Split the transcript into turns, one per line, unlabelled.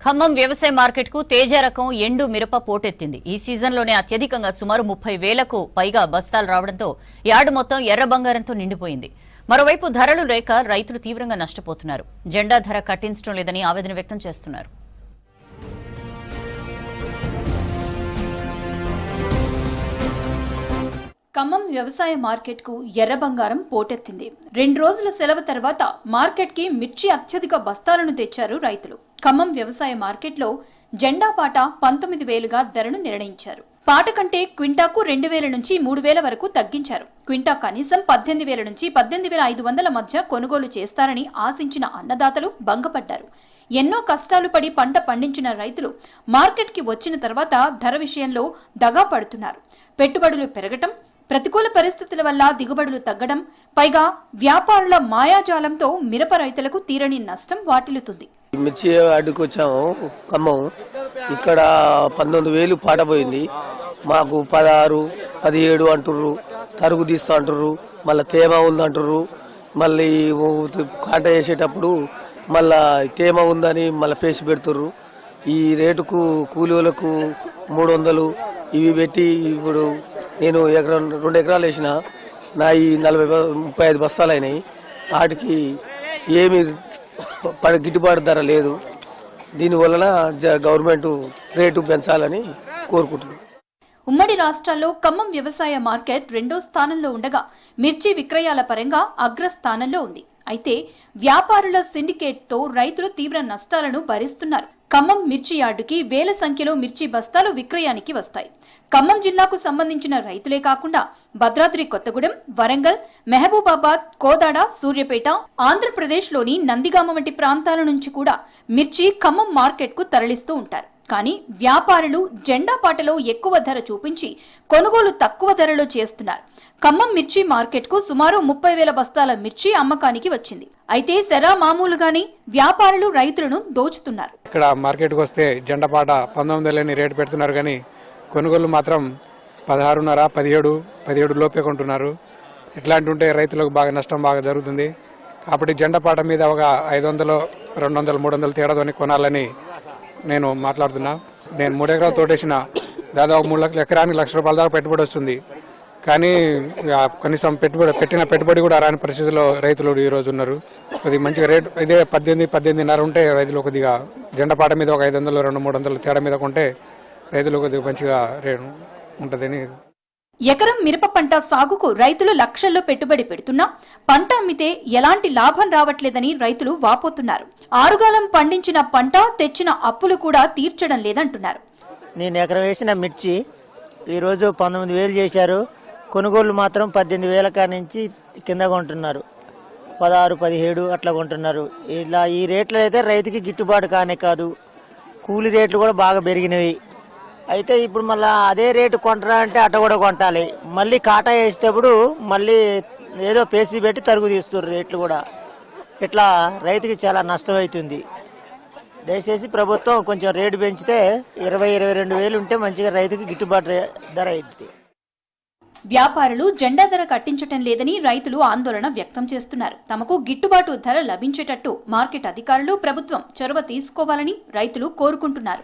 ఖమ్మం వ్యవసాయ మార్కెట్ కు తేజ రకం ఎండు మిరప పోటెత్తింది. ఈ సీజన్లోనే అత్యధికంగా సుమారు 30,000కు పైగా బస్తాలు రావడంతో యార్డు మొత్తం ఎర్ర బంగారంతో నిండిపోయింది. మరోవైపు ధరలు లేక రైతులు తీవ్రంగా నష్టపోతున్నారు. జెండా ధర కట్టించడం లేదని ఆవేదన వ్యక్తం చేస్తున్నారు.
ఖమ్మం వ్యవసాయ మార్కెట్ కు ఎర్ర బంగారం పోటెత్తింది. 2 రోజుల సెలవు తర్వాత మార్కెట్ కి మిర్చి అత్యధిక బస్తాలను తెచ్చారు రైతులు. ఖమ్మం వ్యవసాయ మార్కెట్ లో జెండా పాట 19,000గా ధరను నిర్ణయించారు. పాట కంటే క్వింటాకు 2,000 నుంచి 3,000 వరకు తగ్గించారు. క్వింటా కనీసం 18,000 నుంచి 18,500 మధ్య కొనుగోలు చేస్తారని ఆశించిన అన్నదాతలు భంగపడ్డారు. ఎన్నో కష్టాలు పడి పంట పండించిన రైతులు మార్కెట్ కి వచ్చిన తర్వాత ధర విషయంలో దగా పడుతున్నారు. పెట్టుబడులు పెరగటం, ప్రతికూల పరిస్థితుల వల్ల దిగుబడులు తగ్గడం, పైగా వ్యాపారుల మాయాజాలంతో మిరప రైతులకు తీరని నష్టం వాటిల్లుతుంది.
మిర్చి అడ్డుకు వచ్చాము ఖమ్మం. ఇక్కడ 19,000 పాట పోయింది. మాకు 16, 17 అంటుర్రు, తరుగు తీస్తా అంటుర్రు, మళ్ళీ తేమ ఉంది అంటుర్రు. మళ్ళీ కాంట వేసేటప్పుడు మళ్ళా తేమ ఉందని మళ్ళీ పేసి పెడుతుర్రు. ఈ రేటుకు కూలి వాళ్ళకు 300 ఇవి పెట్టి ఇప్పుడు నేను 2 ఎకరాలు వేసిన నా ఈ 35 బస్తాలు అయినాయి. వాటికి ఏమి గిట్టుబాటు ధర లేదు. దీనివలన గవర్నమెంట్ రేటు పెంచాలని కోరుకుంటున్నాను.
ఉమ్మడి రాష్ట్రాల్లో ఖమ్మం వ్యవసాయ మార్కెట్ 2వ స్థానంలో ఉండగా మిర్చి విక్రయాల పరంగా అగ్రస్థానంలో ఉంది. అయితే వ్యాపారుల సిండికేట్తో రైతులు తీవ్ర నష్టాలను భరిస్తున్నారు. ఖమ్మం మిర్చి యార్డుకి వేల సంఖ్యలో మిర్చి బస్తాలు విక్రయానికి వస్తాయి. ఖమ్మం జిల్లాకు సంబంధించిన రైతులే కాకుండా భద్రాద్రి కొత్తగూడెం, వరంగల్, మహబూబాబాద్, కోదాడ, సూర్యాపేట, ఆంధ్రప్రదేశ్లోని నందిగామ వంటి ప్రాంతాల నుంచి కూడా మిర్చి ఖమ్మం మార్కెట్కు తరలిస్తూ ఉంటారు. కానీ వ్యాపారులు జెండా పాటలో ఎక్కువ ధర చూపించి కొనుగోలు తక్కువ ధరలో చేస్తున్నారు. ఖమ్మం మిర్చి మార్కెట్కు సుమారు 30,000 బస్తాల మిర్చి అమ్మకానికి వచ్చింది. అయితే సెరా మామూలుగానే వ్యాపారులు రైతులను దోచుతున్నారు.
ఇక్కడ మార్కెట్కి వస్తే జెండా పాట 19,000 రేటు పెడుతున్నారు, కానీ కొనుగోలు మాత్రం 16.5, 17 లోపే కొంటున్నారు. ఇట్లాంటి ఉంటే రైతులకు బాగా నష్టం బాగా జరుగుతుంది. కాబట్టి జెండా పాట మీద ఒక 500, 200, 300 తేడాతోని కొనాలని నేను మాట్లాడుతున్నా. నేను 3 ఎకరాలు తోటేసిన, దాదాపు 3 ఎకరానికి ₹1,00,000 దాకా పెట్టుబడి వస్తుంది. కానీ కనీసం పెట్టిన పెట్టుబడి కూడా రాని పరిస్థితుల్లో రైతులు ఈ రోజు ఉన్నారు. కొద్దిగా మంచిగా రేటు ఇదే 18-18.5 ఉంటే రైతులు కొద్దిగా జెండా పాట మీద ఒక 500, 200-300 తేడా మీద కొంటే రైతులు కొద్దిగా మంచిగా రేటు ఉంటుందని.
ఎకరం మిరప పంట సాగుకు రైతులు లక్షల్లో పెట్టుబడి పెడుతున్నా పంట అమ్మితే ఎలాంటి లాభం రావట్లేదని రైతులు వాపోతున్నారు. ఆరుగాలం పండించిన పంట తెచ్చిన అప్పులు కూడా తీర్చడం లేదంటున్నారు.
నేను ఎకరం వేసిన మిర్చి ఈరోజు 19,000 చేశారు. కొనుగోళ్లు మాత్రం 18,000 కాడి నుంచి కింద కొంటున్నారు. 16, 17 అట్లా కొంటున్నారు. ఇలా ఈ రేట్లు అయితే రైతుకి గిట్టుబాటు కానే కాదు. కూలి రేట్లు కూడా బాగా పెరిగినవి. అయితే ఇప్పుడు మళ్ళీ అదే రేటు కొంటరా అంటే అట్ట కూడా కొంటాలి. మళ్ళీ కాటా వేసేటప్పుడు మళ్ళీ ఏదో పేసి పెట్టి తరుగు తీస్తున్నారు. రేట్లు కూడా ఇట్లా రైతుకి చాలా నష్టం అవుతుంది. దయచేసి ప్రభుత్వం కొంచెం రేటు పెంచితే 20-22 ఉంటే మంచిగా రైతుకి గిట్టుబాటు ధర అవుతుంది.
వ్యాపారులు జెండా ధర కట్టించటం లేదని రైతులు ఆందోళన వ్యక్తం చేస్తున్నారు. తమకు గిట్టుబాటు ధర లభించేటట్టు మార్కెట్ అధికారులు, ప్రభుత్వం చొరవ తీసుకోవాలని రైతులు కోరుకుంటున్నారు.